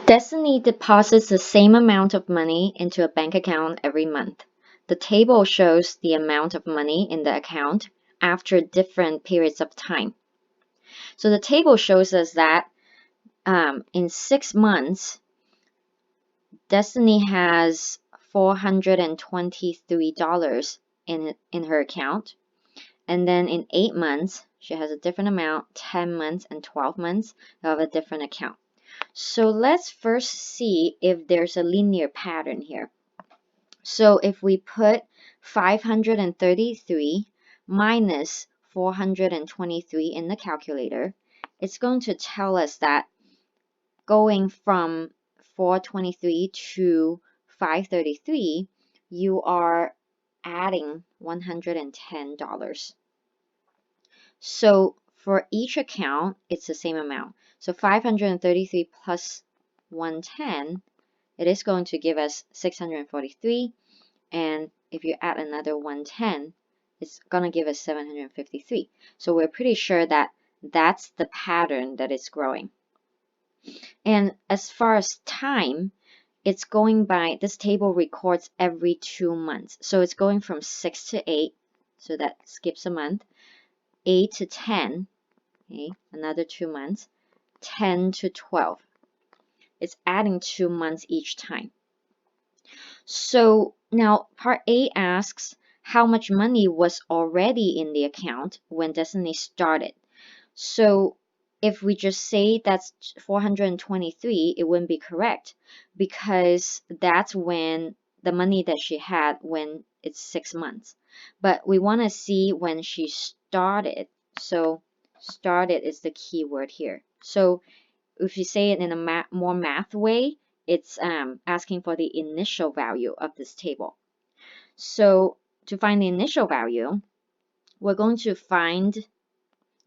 Destiny deposits the same amount of money into a bank account every month. The table shows the amount of money in the account after different periods of time. So the table shows us that in 6 months, Destiny has $423 in her account. And then in 8 months, she has a different amount. 10 months and 12 months, they have a different account. So let's first see if there's a linear pattern here. So if we put 533 minus 423 in the calculator, it's going to tell us that going from 423 to 533, you are adding $110. So for each account, it's the same amount. So 533 plus 110, it is going to give us 643. And if you add another 110, it's going to give us 753. So we're pretty sure that that's the pattern that is growing. And as far as time, it's going by, this table records every 2 months. So it's going from 6 to 8, so that skips a month, 8 to 10, okay, another 2 months, 10 to 12. It's adding 2 months each time. So now part A asks how much money was already in the account when Destiny started. So if we just say that's 423, it wouldn't be correct because that's when the money that she had when it's 6 months. But we want to see when she started. So started is the key word here. So if you say it in a more math way, it's asking for the initial value of this table. So to find the initial value, we're going to find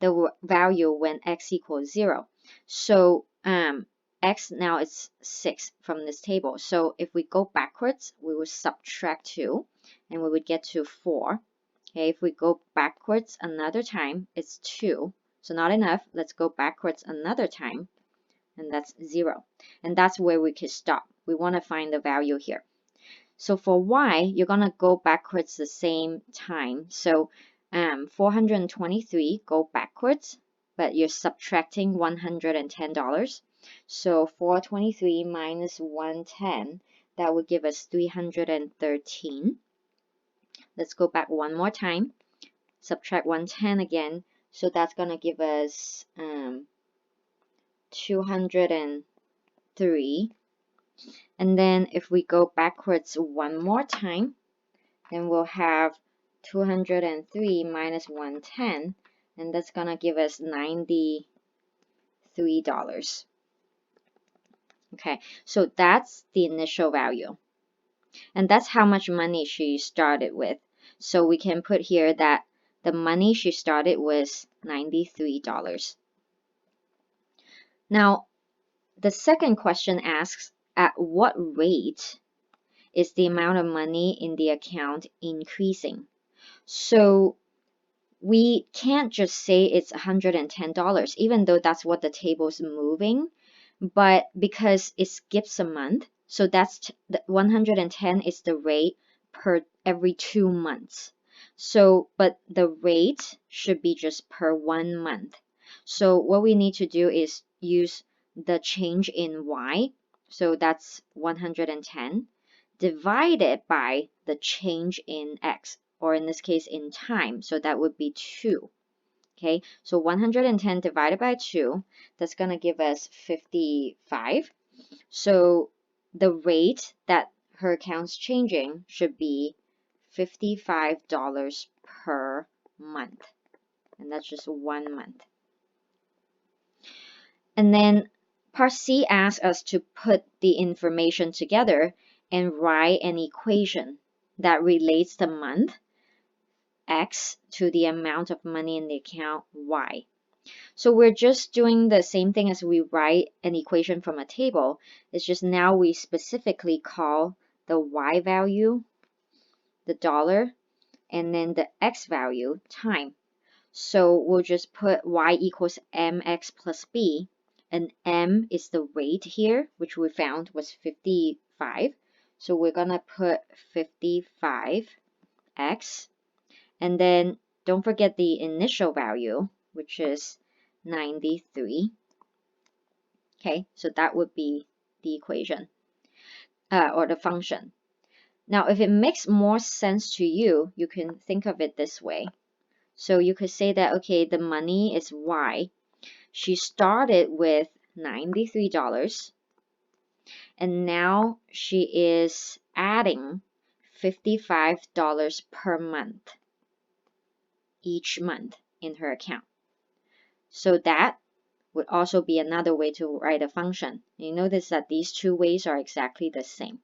the value when x equals 0. So x now is 6 from this table. So if we go backwards, we will subtract 2 and we would get to 4. Okay, if we go backwards another time, it's 2. So not enough. Let's go backwards another time, and that's 0. And that's where we can stop. We want to find the value here. So for y, you're going to go backwards the same time. So 423, go backwards, but you're subtracting $110. So 423 minus 110, that would give us 313. Let's go back one more time. Subtract 110 again. So that's going to give us 203. And then if we go backwards one more time, then we'll have 203 minus 110, and that's going to give us $93. Okay, so that's the initial value. And that's how much money she started with. So we can put here that the money she started was $93. Now, the second question asks, at what rate is the amount of money in the account increasing? So we can't just say it's $110, even though that's what the table's moving, but because it skips a month, so that's the 110 is the rate per every 2 months. So, but the rate should be just per 1 month. So what we need to do is use the change in y, so that's 110, divided by the change in x, or in this case in time, so that would be 2. Okay, so 110 divided by 2, that's going to give us 55. So the rate that her account's changing should be $55 per month, and that's just 1 month. And then part C asks us to put the information together and write an equation that relates the month x to the amount of money in the account y. So we're just doing the same thing as we write an equation from a table. It's just now we specifically call the y value the dollar and then the x value time. So we'll just put y equals mx plus b, and M is the rate here, which we found was 55. So we're going to put 55x, and then don't forget the initial value, which is 93. Okay, so that would be the equation or the function. Now, if it makes more sense to you, you can think of it this way. So you could say that, okay, the money is Y. She started with $93, and now she is adding $55 per month, each month in her account. So that would also be another way to write a function. You notice that these two ways are exactly the same.